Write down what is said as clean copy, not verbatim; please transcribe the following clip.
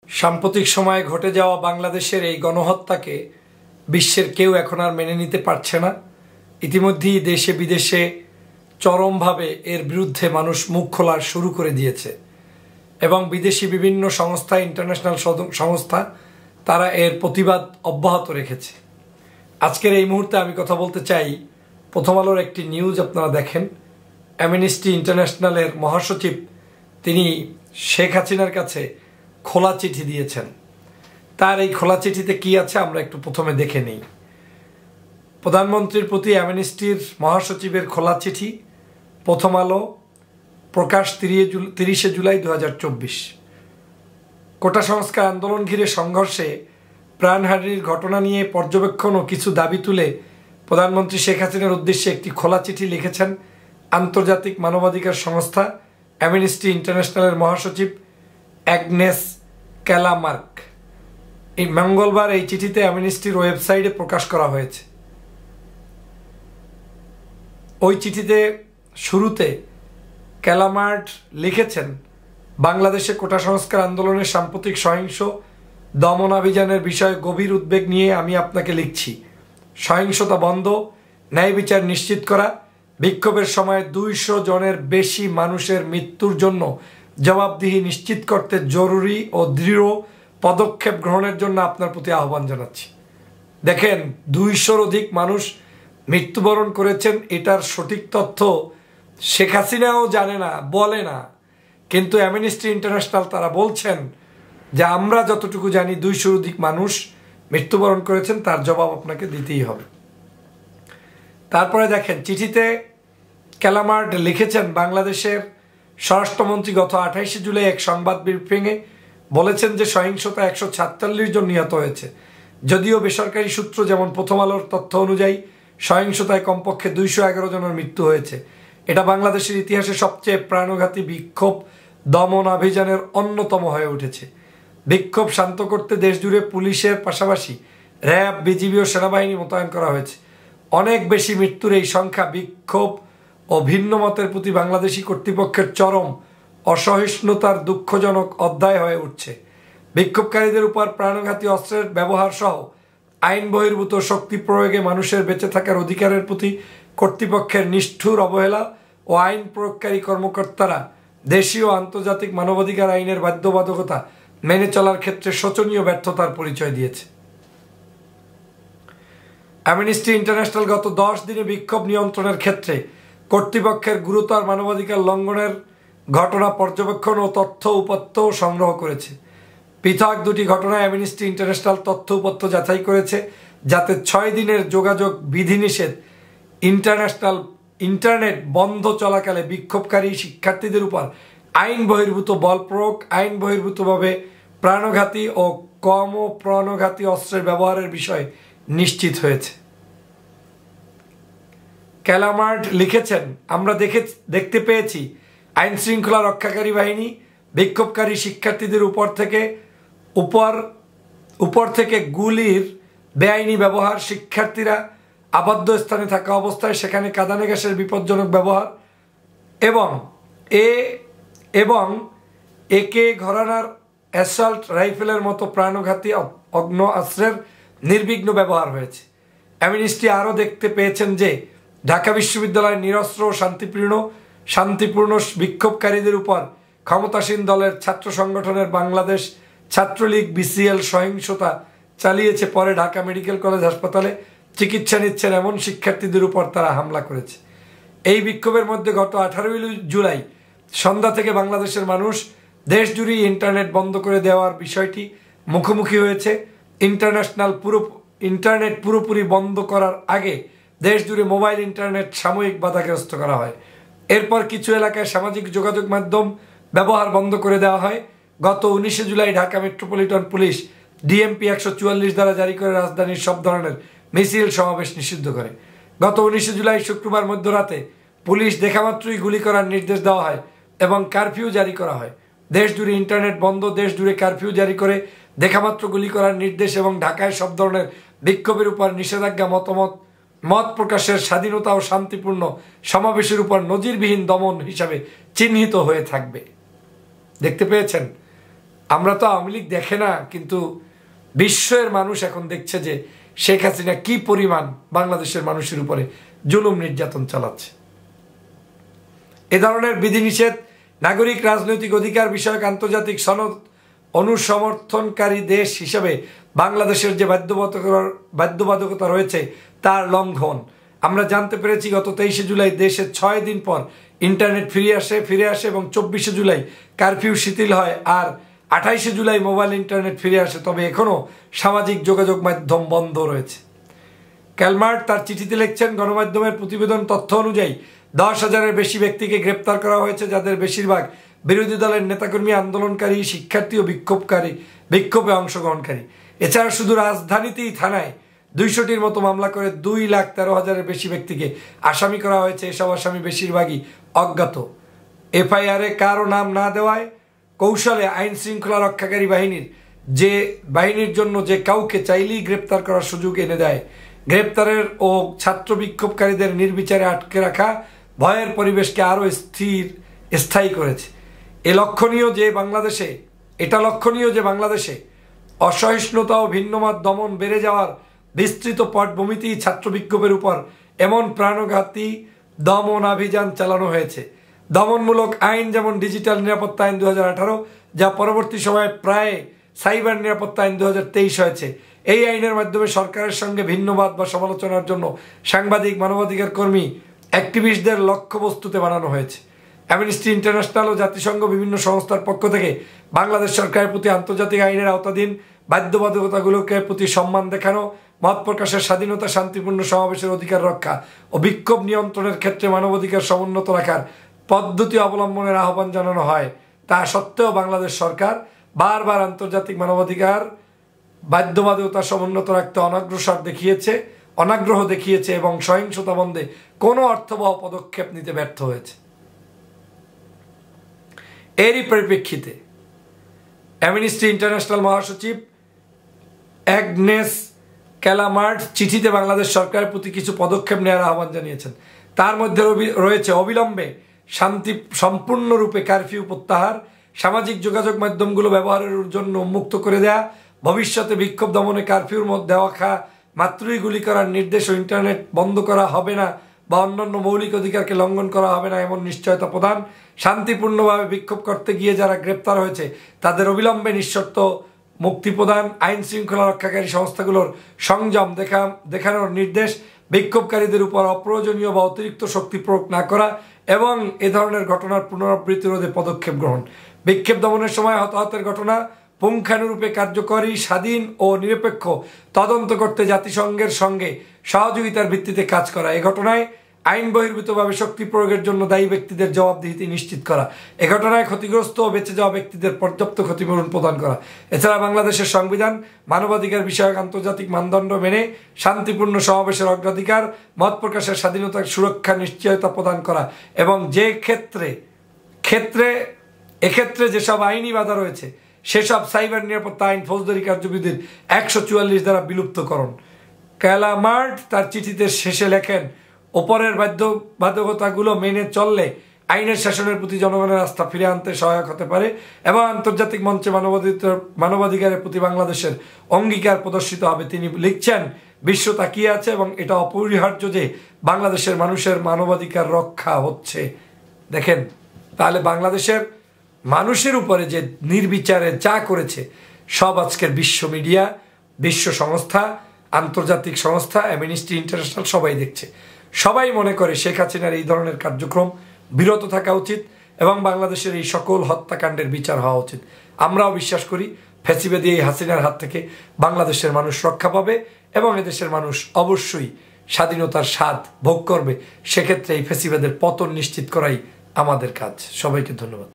সাম্প্রতিক সময়ে ঘটে যাওয়া বাংলাদেশের এই গণহত্যাকে বিশ্বের কেউ এখন আর মেনে নিতে পারছে না। ইতিমধ্যেই দেশে বিদেশে চরমভাবে এর বিরুদ্ধে মানুষ মুখ খোলা শুরু করে দিয়েছে এবং বিদেশি বিভিন্ন সংস্থা, ইন্টারন্যাশনাল সংস্থা, তারা এর প্রতিবাদ অব্যাহত রেখেছে। আজকের এই মুহূর্তে আমি কথা বলতে চাই, প্রথম আলোর একটি নিউজ আপনারা দেখেন। অ্যামনেস্টি ইন্টারন্যাশনালের মহাসচিব তিনি শেখ হাসিনার কাছে খোলা চিঠি দিয়েছেন। তার এই খোলা চিঠিতে কি আছে আমরা একটু প্রথমে দেখে নিই। প্রধানমন্ত্রীর প্রতি অ্যামনেস্টির মহাসচিবের খোলা চিঠি, প্রথম আলো, প্রকাশ 30 জুলাই 2024। কোটা সংস্কার আন্দোলন ঘিরে সংঘর্ষে প্রাণহানির ঘটনা নিয়ে পর্যবেক্ষণ ও কিছু দাবি তুলে প্রধানমন্ত্রী শেখ হাসিনার উদ্দেশ্যে একটি খোলা চিঠি লিখেছেন আন্তর্জাতিক মানবাধিকার সংস্থা অ্যামনেস্টি ইন্টারন্যাশনালের মহাসচিব অ্যাগনেস ক্যালামার্ক। এই মঙ্গলবার এই চিঠিতে অ্যামনেস্টির ওয়েবসাইটে প্রকাশ করা হয়েছে। ওই চিঠিতে শুরুতে ক্যালামার্ক লিখেছেন, বাংলাদেশে কোটা সংস্কার আন্দোলনের সাম্প্রতিক সহিংস দমনাভিযানের বিষয়ে গভীর উদ্বেগ নিয়ে আমি আপনাকে লিখছি। সহিংসতা বন্ধ, ন্যায় বিচার নিশ্চিত করা, বিক্ষোভের সময় 200 জনের বেশি মানুষের মৃত্যুর জন্য জবাবদিহি নিশ্চিত করতে জরুরি ও দৃঢ় পদক্ষেপ গ্রহণের জন্য আপনার প্রতি আহ্বান জানাচ্ছি। দেখেন, 200-র অধিক মানুষ মৃত্যুবরণ করেছেন, এটার সঠিক তথ্য শেখ হাসিনাও জানে না, বলে না, কিন্তু অ্যামনেস্টি ইন্টারন্যাশনাল তারা বলছেন যে আমরা যতটুকু জানি 200-র অধিক মানুষ মৃত্যুবরণ করেছেন, তার জবাব আপনাকে দিতেই হবে। তারপরে দেখেন, চিঠিতে ক্যালামার্ক লিখেছেন, বাংলাদেশের স্বরাষ্ট্রমন্ত্রী গত 28 জুলাই এক সংবাদ ব্রিফিংয়ে বলেছেন যে সহিংসতা 146 জন নিহত হয়েছে। যদিও বেসরকারি সূত্র যেমন প্রথম আলোর তথ্য অনুযায়ী সহিংসতায় কমপক্ষে 211 জনের মৃত্যু হয়েছে। এটা বাংলাদেশের ইতিহাসে সবচেয়ে প্রাণঘাতী বিক্ষোভ দমন অভিযানের অন্যতম হয়ে উঠেছে। বিক্ষোভ শান্ত করতে দেশজুড়ে পুলিশের পাশাপাশি র্যাব, বিজিবি ও সেনাবাহিনী মোতায়েন করা হয়েছে। অনেক বেশি মৃত্যুর এই সংখ্যা বিক্ষোভ ও ভিন্ন মতের প্রতি বাংলাদেশি কর্তৃপক্ষের চরম অসহিষ্ণুতার দুঃখজনক অধ্যায় হয়ে উঠছে। বিক্ষোভকারীদের উপর প্রাণঘাতী অস্ত্রের ব্যবহার সহ আইন বহির্ভূত শক্তি প্রয়োগে মানুষের বেঁচে থাকার অধিকারের প্রতি কর্তৃপক্ষের নিষ্ঠুর অবহেলা ও আইন প্রয়োগকারী কর্মকর্তারা দেশীয় ও আন্তর্জাতিক মানবাধিকার আইনের বাধ্যবাধকতা মেনে চলার ক্ষেত্রে শোচনীয় ব্যর্থতার পরিচয় দিয়েছে। অ্যামনেস্টি ইন্টারন্যাশনাল গত 10 দিনে বিক্ষোভ নিয়ন্ত্রণের ক্ষেত্রে কর্তৃপক্ষের গুরুতর মানবাধিকার লঙ্ঘনের ঘটনা পর্যবেক্ষণ ও তথ্য উপাত্ত সংগ্রহ করেছে। পৃথক 2টি ঘটনায় অ্যামনেস্টি ইন্টারন্যাশনাল তথ্য উপাত্ত যাচাই করেছে, যাতে 6 দিনের যোগাযোগ বিধিনিষেধ, ইন্টারনেট বন্ধ চলাকালে বিক্ষোভকারী শিক্ষার্থীদের উপর আইন বহির্ভূত বল প্রয়োগ, আইন বহির্ভূতভাবে প্রাণঘাতী ও কম প্রাণঘাতী অস্ত্রের ব্যবহারের বিষয় নিশ্চিত হয়েছে। ক্যালামার্ক লিখেছেন, আমরা দেখতে পেয়েছি আইন শৃঙ্খলা রক্ষাকারী বাহিনী বিক্ষোভকারী শিক্ষার্থীদের উপর থেকে গুলির বেআইনি ব্যবহার, শিক্ষার্থীরা আবদ্ধ স্থানে থাকা অবস্থায় সেখানে কাঁদানে গ্যাসের বিপজ্জনক ব্যবহার এবং একে ঘরানার অ্যাসল্ট রাইফেলের মতো প্রাণঘাতী অস্ত্রের নির্বিঘ্ন ব্যবহার হয়েছে। অ্যামনেস্টি আরও দেখতে পেয়েছেন যে ঢাকা বিশ্ববিদ্যালয়ের নিরস্ত্র ও শান্তিপূর্ণ বিক্ষোভকারীদের উপর ক্ষমতাসীন দলের ছাত্র সংগঠনের বাংলাদেশ ছাত্রলীগ BCL সহিংসতা চালিয়েছে। পরে ঢাকা মেডিকেল কলেজ হাসপাতালে চিকিৎসা নিচ্ছেন এমন শিক্ষার্থীদের উপর তারা হামলা করেছে। এই বিক্ষোভের মধ্যে গত 18 জুলাই সন্ধ্যা থেকে বাংলাদেশের মানুষ দেশজুড়ে ইন্টারনেট বন্ধ করে দেওয়ার বিষয়টি মুখোমুখি হয়েছে। ইন্টারনেট পুরোপুরি বন্ধ করার আগে দেশজুড়ে মোবাইল ইন্টারনেট সাময়িক বাধাগ্রস্ত করা হয়। এরপর কিছু এলাকায় সামাজিক যোগাযোগ মাধ্যম ব্যবহার বন্ধ করে দেওয়া হয়। গত 19 July Dhaka metropolitan police DMP 144 দ্বারা জারি করে রাজধানীর সব ধরনের মিছিল সমাবেশ নিষিদ্ধ করে। গত 19 জুলাই শুক্রবার মধ্যরাতে পুলিশ দেখামাত্রই গুলি করার নির্দেশ দেওয়া হয় এবং কারফিউ জারি করা হয়। দেশজুড়ে ইন্টারনেট বন্ধ, দেশজুড়ে কারফিউ জারি করে দেখামাত্র গুলি করার নির্দেশ এবং ঢাকায় সব ধরনের বিক্ষোভের উপর নিষেধাজ্ঞা মত প্রকাশের স্বাধীনতা ও শান্তিপূর্ণ সমাবেশের উপর নজিরবিহীন দমন হিসাবে চিহ্নিত হয়ে থাকবে। দেখতে পেয়েছেন, আমরা তো আওয়ামী লীগ দেখে না, কিন্তু বিশ্বের মানুষ এখন দেখছে যে শেখ হাসিনা কি পরিমাণ বাংলাদেশের মানুষের উপরে জুলুম নির্যাতন চালাচ্ছে। এ ধরনের বিধিনিষেধ নাগরিক রাজনৈতিক অধিকার বিষয়ক আন্তর্জাতিক সনদ অনুসমর্থনকারী দেশ হিসেবে বাংলাদেশের যে বাধ্যবাধকতা রয়েছে তার লঙ্ঘন। আমরা জানতে পেরেছি গত 23শে জুলাই দেশে 6 দিন পর ইন্টারনেট ফিরে আসে এবং 24শে জুলাই কারফিউ শিথিল হয়, আর 28শে জুলাই মোবাইল ইন্টারনেট ফিরে আসে। তবে এখনও সামাজিক যোগাযোগ মাধ্যম বন্ধ রয়েছে। ক্যালমার্ট তার চিঠিতে লিখছেন, গণমাধ্যমের প্রতিবেদন তথ্য অনুযায়ী 10,000-এর বেশি ব্যক্তিকে গ্রেপ্তার করা হয়েছে, যাদের বেশিরভাগ বিরোধী দলের নেতাকর্মী, আন্দোলনকারী, শিক্ষার্থী ও বিক্ষোভে অংশগ্রহণকারী। এছাড়া শুধু রাজধানীতেই থানায় 200টির মতো মামলা করে 2,13,000-এর বেশি ব্যক্তিকে আসামি করা হয়েছে। এসব আসামি বেশিরভাগই অজ্ঞাত। এফআইআরে কারো নাম না দেওয়ায় কৌশলে আইন শৃঙ্খলা রক্ষাকারী বাহিনীর জন্য যে কাউকে চাইলেই গ্রেপ্তার করার সুযোগ এনে দেয়। গ্রেপ্তারের ও ছাত্র বিক্ষোভকারীদের নির্বিচারে আটকে রাখা ভয়ের পরিবেশকে আরও স্থায়ী করেছে। এটা লক্ষণীয় যে বাংলাদেশে অসহিষ্ণুতা ও ভিন্নমত দমন বেড়ে যাওয়ার বিস্তৃত পটভূমিতেই ছাত্র বিক্ষোভের উপর এমন প্রাণঘাতী দমনাভিযান চালানো হয়েছে। দমনমূলক আইন যেমন ডিজিটাল নিরাপত্তা আইন 2018, যা পরবর্তী সময়ে প্রায় সাইবার নিরাপত্তা আইন 2023 হয়েছে। এই আইনের মাধ্যমে সরকারের সঙ্গে ভিন্নবাদ বা সমালোচনার জন্য সাংবাদিক, মানবাধিকার কর্মী, অ্যাক্টিভিস্টদের লক্ষ্যবস্তুতে বানানো হয়েছে। অ্যামনেস্টি ইন্টারন্যাশনাল ও জাতিসংঘ বিভিন্ন সংস্থার পক্ষ থেকে বাংলাদেশ সরকারের প্রতি আন্তর্জাতিক আইনের আওতাধীন বাধ্যবাধকতাগুলোকে প্রতি সম্মান দেখানো, মত প্রকাশের স্বাধীনতা, শান্তিপূর্ণ সমাবেশের অধিকার রক্ষা ও বিক্ষোভ নিয়ন্ত্রণের ক্ষেত্রে মানবাধিকার সমুন্নত রাখার পদ্ধতি অবলম্বনের আহ্বান জানানো হয়। তা সত্ত্বেও বাংলাদেশ সরকার বারবার আন্তর্জাতিক মানবাধিকার বাধ্যবাধকতা সমুন্নত রাখতে অনাগ্রহ দেখিয়েছে এবং সহিংসতা বন্ধে কোনো অর্থবহ পদক্ষেপ নিতে ব্যর্থ হয়েছে। এরই পরিপ্রেক্ষিতে অ্যামনেস্টি ইন্টারন্যাশনাল মহাসচিব অ্যাগনেস ক্যালামার্ট চিঠিতে বাংলাদেশ সরকারের প্রতি কিছু পদক্ষেপ নেওয়ার আহ্বান জানিয়েছেন। তার মধ্যে রয়েছে অবিলম্বে সম্পূর্ণরূপে কারফিউ প্রত্যাহার, সামাজিক যোগাযোগ মাধ্যমগুলো ব্যবহারের জন্য উন্মুক্ত করে দেয়া, ভবিষ্যতে বিক্ষোভ দমনে কারফিউর মধ্যে দেওয়া মাত্রই গুলি করার নির্দেশ ও ইন্টারনেট বন্ধ করা হবে না বা অন্যান্য মৌলিক অধিকারকে লঙ্ঘন করা হবে না এমন নিশ্চয়তা প্রদান, শান্তিপূর্ণভাবে বিক্ষোভ করতে গিয়ে যারা গ্রেপ্তার হয়েছে তাদের অবিলম্বে নিঃশর্ত মুক্তি প্রদান, আইন শৃঙ্খলা রক্ষাকারী সংস্থাগুলোর সংযম দেখানোর নির্দেশ, বিক্ষোভকারীদের উপর অপ্রয়োজনীয় বা অতিরিক্ত শক্তি প্রয়োগ না করা এবং এ ধরনের ঘটনার পুনরাবৃত্তি রোধে পদক্ষেপ গ্রহণ, বিক্ষোভ দমনের সময় হতাহতের ঘটনা পুঙ্খানুরূপে কার্যকরী, স্বাধীন ও নিরপেক্ষ তদন্ত করতে জাতিসংঘের সঙ্গে সহযোগিতার ভিত্তিতে কাজ করা, এ ঘটনায় আইন বহির্ভূতভাবে শক্তি প্রয়োগের জন্য দায়ী ব্যক্তিদের জবাবদিহিতি নিশ্চিত করা, এ ঘটনায় ক্ষতিগ্রস্ত ও বেঁচে যাওয়া ব্যক্তিদের পর্যাপ্ত ক্ষতিপূরণ প্রদান করা। এছাড়া বাংলাদেশের সংবিধান, মানবাধিকার বিষয়ক আন্তর্জাতিক মানদণ্ড মেনে শান্তিপূর্ণ সমাবেশের অগ্রাধিকার, মত প্রকাশের স্বাধীনতার সুরক্ষা নিশ্চয়তা প্রদান করা এবং এক্ষেত্রে যেসব আইনি বাধা রয়েছে সেসব সাইবার নিরাপত্তা আইন, ফৌজদারি কার্যবিধির 144 দ্বারা বিলুপ্তকরণ। ক্যালামার্ট তার চিঠিতে শেষে লেখেন, ওপরের বাধ্যবাধকতাগুলো মেনে চললে আইনের শাসনের প্রতি জনগণের আস্থা ফিরে আনতে সহায়ক হতে পারে এবং আন্তর্জাতিক মঞ্চে মানবাধিকারের প্রতি বাংলাদেশের অঙ্গীকার প্রদর্শিত হবে। তিনি লিখছেন, বিশ্ব তাকিয়ে আছে এবং এটা অপরিহার্য যে বাংলাদেশের মানুষের মানবাধিকার রক্ষা হচ্ছে। দেখেন, তাহলে বাংলাদেশের মানুষের উপরে যে নির্বিচারে যা করেছে সব আজকের বিশ্ব মিডিয়া, বিশ্ব সংস্থা, আন্তর্জাতিক সংস্থা, অ্যামনেস্টি ইন্টারন্যাশনাল সবাই দেখছে। সবাই মনে করে শেখ হাসিনার এই ধরনের কার্যক্রম বিরত থাকা উচিত এবং বাংলাদেশের এই সকল হত্যাকাণ্ডের বিচার হওয়া উচিত। আমরাও বিশ্বাস করি ফ্যাসিবাদী এই হাসিনার হাত থেকে বাংলাদেশের মানুষ রক্ষা পাবে এবং এদেশের মানুষ অবশ্যই স্বাধীনতার স্বাদ ভোগ করবে। সেক্ষেত্রে এই ফ্যাসিবাদের পতন নিশ্চিত করাই আমাদের কাজ। সবাইকে ধন্যবাদ।